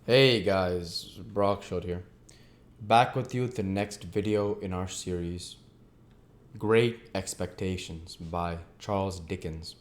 Hey guys, Brockshot here. Back with you with the next video in our series, Great Expectations by Charles Dickens.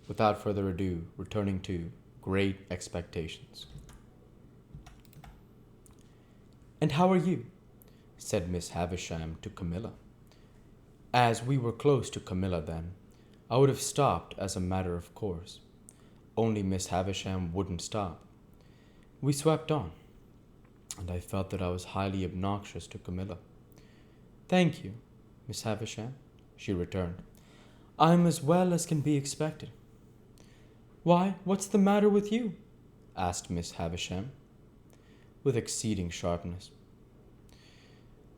Without further ado, returning to Great Expectations. "And how are you?" said Miss Havisham to Camilla. As we were close to Camilla then, I would have stopped as a matter of course. Only Miss Havisham wouldn't stop. We swept on, and I felt that I was highly obnoxious to Camilla. "Thank you, Miss Havisham," she returned. "I'm as well as can be expected." "Why, what's the matter with you?" asked Miss Havisham, with exceeding sharpness.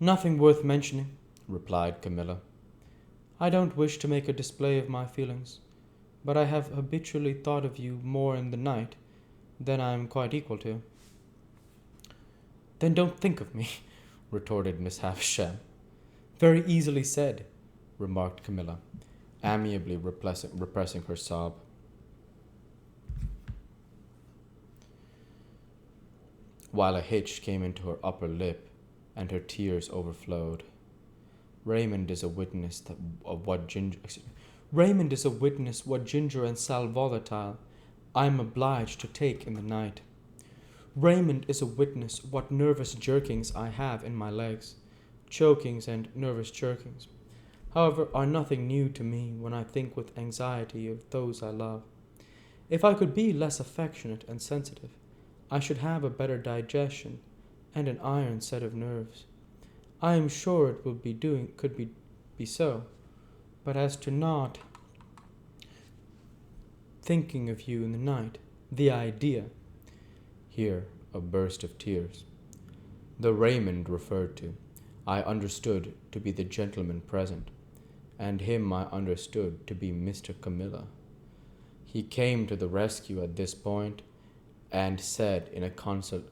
"Nothing worth mentioning," replied Camilla. "I don't wish to make a display of my feelings, but I have habitually thought of you more in the night than I am quite equal to." "Then don't think of me," retorted Miss Havisham. "Very easily said," remarked Camilla, amiably repressing her sob. While a hitch came into her upper lip and her tears overflowed. Raymond is a witness what ginger and sal volatile I am obliged to take in the night. Raymond is a witness what nervous jerkings I have in my legs. Chokings and nervous jerkings, however, are nothing new to me when I think with anxiety of those I love. If I could be less affectionate and sensitive, I should have a better digestion and an iron set of nerves. I am sure it could be so, but as to not thinking of you in the night, the idea." Here a burst of tears. The Raymond referred to, I understood to be the gentleman present, and him I understood to be Mr. Camilla. He came to the rescue at this point, and said in a consolatory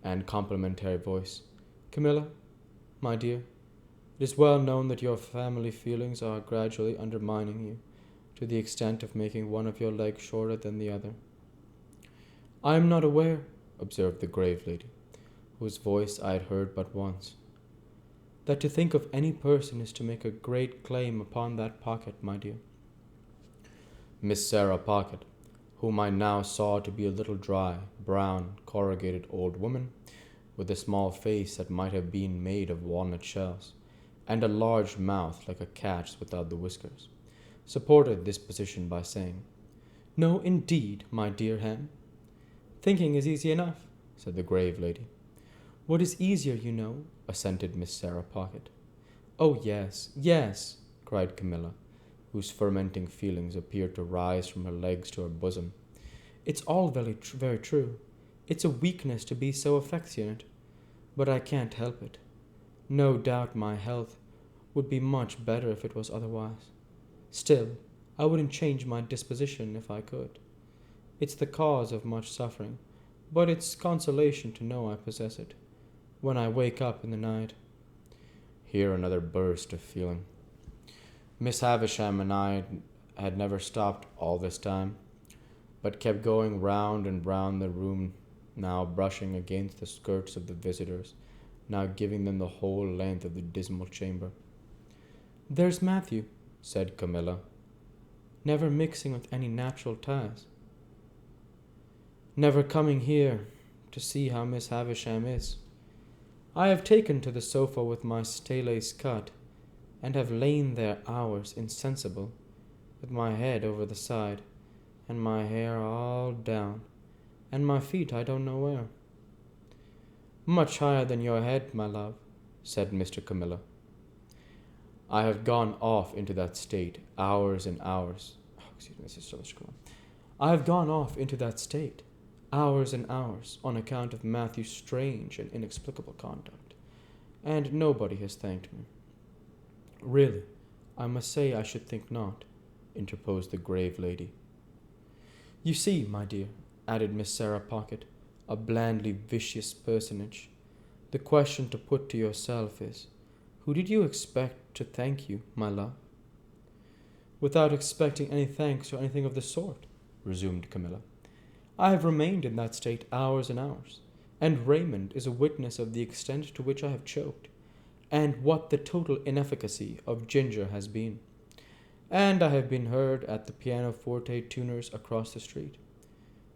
and complimentary voice, "Camilla, my dear, it is well known that your family feelings are gradually undermining you, to the extent of making one of your legs shorter than the other." "I am not aware," observed the grave lady, whose voice I had heard but once, "that to think of any person is to make a great claim upon that pocket, my dear." Miss Sarah Pocket, whom I now saw to be a little dry, brown, corrugated old woman, with a small face that might have been made of walnut shells, and a large mouth like a cat's without the whiskers, supported this position by saying, "No, indeed, my dear Hen. Thinking is easy enough," said the grave lady. "What is easier, you know," assented Miss Sarah Pocket. "Oh, yes, yes," cried Camilla, whose fermenting feelings appeared to rise from her legs to her bosom. "It's all very true. It's a weakness to be so affectionate, but I can't help it. No doubt my health would be much better if it was otherwise. Still, I wouldn't change my disposition if I could. It's the cause of much suffering, but it's consolation to know I possess it, when I wake up in the night." Here another burst of feeling. Miss Havisham and I had never stopped all this time, but kept going round and round the room, now brushing against the skirts of the visitors, now giving them the whole length of the dismal chamber. "There's Matthew," said Camilla, "never mixing with any natural ties. Never coming here to see how Miss Havisham is. I have taken to the sofa with my staylace cut, and have lain there hours insensible, with my head over the side, and my hair all down, and my feet I don't know where." "Much higher than your head, my love," said Mr. Camilla. "I have gone off into that state hours and hours. I have gone off into that state hours and hours on account of Matthew's strange and inexplicable conduct, and nobody has thanked me." "Really, I must say I should think not," interposed the grave lady. "You see, my dear," added Miss Sarah Pocket, a blandly vicious personage, "the question to put to yourself is, who did you expect to thank you, my love?" "Without expecting any thanks or anything of the sort," resumed Camilla. I have remained in that state hours and hours, and Raymond is a witness of the extent to which I have choked, and what the total inefficacy of ginger has been. And I have been heard at the pianoforte tuners across the street,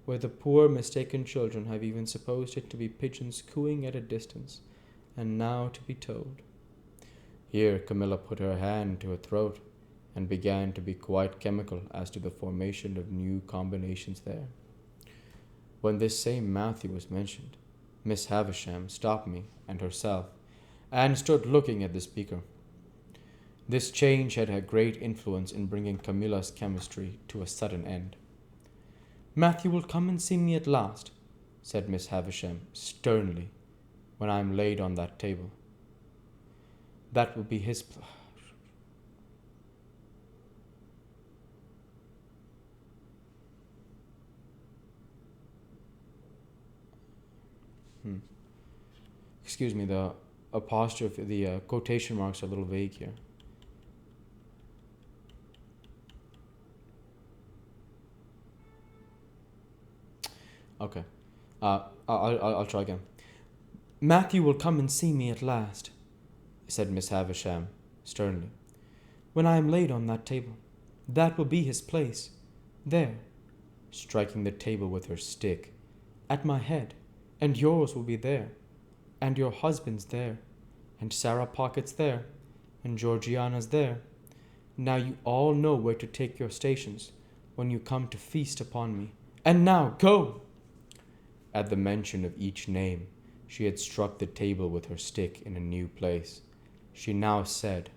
where the poor mistaken children have even supposed it to be pigeons cooing at a distance, and now to be told. Here Camilla put her hand to her throat, and began to be quite chemical as to the formation of new combinations there. When this same Matthew was mentioned, Miss Havisham stopped me and herself, and stood looking at the speaker. This change had had great influence in bringing Camilla's chemistry to a sudden end. Matthew will come and see me at last, said Miss Havisham sternly, when I am laid on that table. That will be his Excuse me, the apostrophe, the quotation marks are a little vague here. Okay. I'll try again. Matthew will come and see me at last, said Miss Havisham sternly, when I am laid on that table. That will be his place. There, striking the table with her stick, at my head, and yours will be there, and your husband's there, and Sarah Pocket's there, and Georgiana's there. Now you all know where to take your stations when you come to feast upon me. And now go! At the mention of each name, she had struck the table with her stick in a new place. She now said,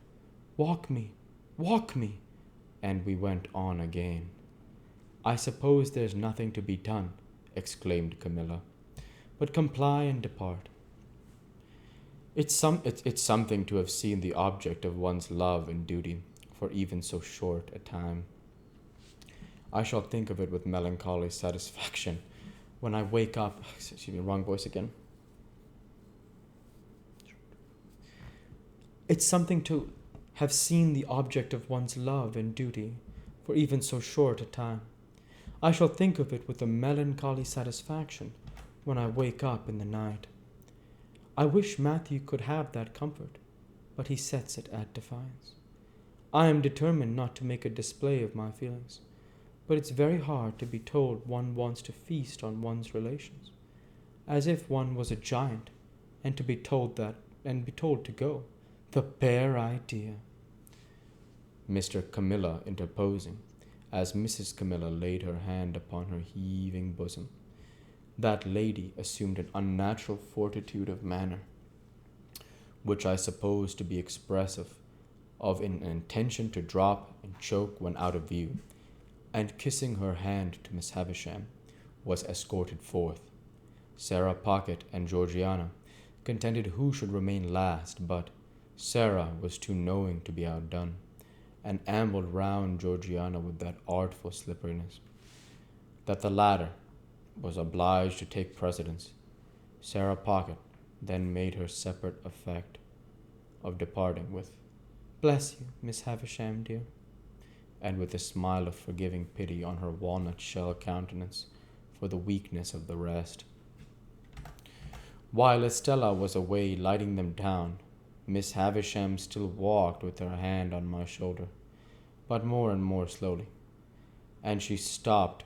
walk me, and we went on again. I suppose there's nothing to be done, exclaimed Camilla, but comply and depart. It's something to have seen the object of one's love and duty for even so short a time. I shall think of it with melancholy satisfaction when I wake up. Excuse me, wrong voice again. It's something to have seen the object of one's love and duty for even so short a time. I shall think of it with a melancholy satisfaction when I wake up in the night. I wish Matthew could have that comfort, but he sets it at defiance. I am determined not to make a display of my feelings, but it's very hard to be told one wants to feast on one's relations, as if one was a giant, and to be told to go. The bare idea. Mr. Camilla interposing, as Mrs. Camilla laid her hand upon her heaving bosom. That lady assumed an unnatural fortitude of manner, which I suppose to be expressive of an intention to drop and choke when out of view, and kissing her hand to Miss Havisham, was escorted forth. Sarah Pocket and Georgiana contended who should remain last, but Sarah was too knowing to be outdone, and ambled round Georgiana with that artful slipperiness, that the latter was obliged to take precedence. Sarah Pocket then made her separate effect of departing with, "Bless you, Miss Havisham, dear," and with a smile of forgiving pity on her walnut-shell countenance for the weakness of the rest. While Estella was away lighting them down, Miss Havisham still walked with her hand on my shoulder, but more and more slowly, and she stopped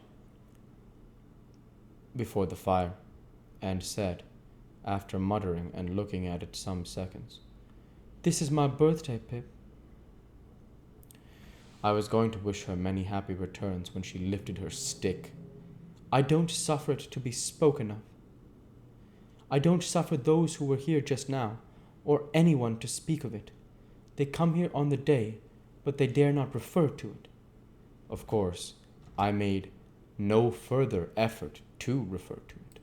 before the fire, and said, after muttering and looking at it some seconds, "This is my birthday, Pip." I was going to wish her many happy returns when she lifted her stick. I don't suffer it to be spoken of. I don't suffer those who were here just now, or anyone to speak of it. They come here on the day, but they dare not refer to it. Of course, I made no further effort to refer to it.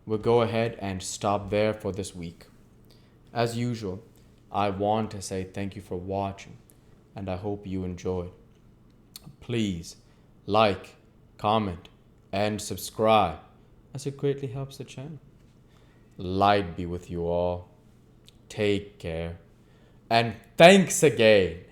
We'll go ahead and stop there for this week. As usual, I want to say thank you for watching, and I hope you enjoyed. Please like, comment, and subscribe, as it greatly helps the channel. Light be with you all. Take care, and thanks again.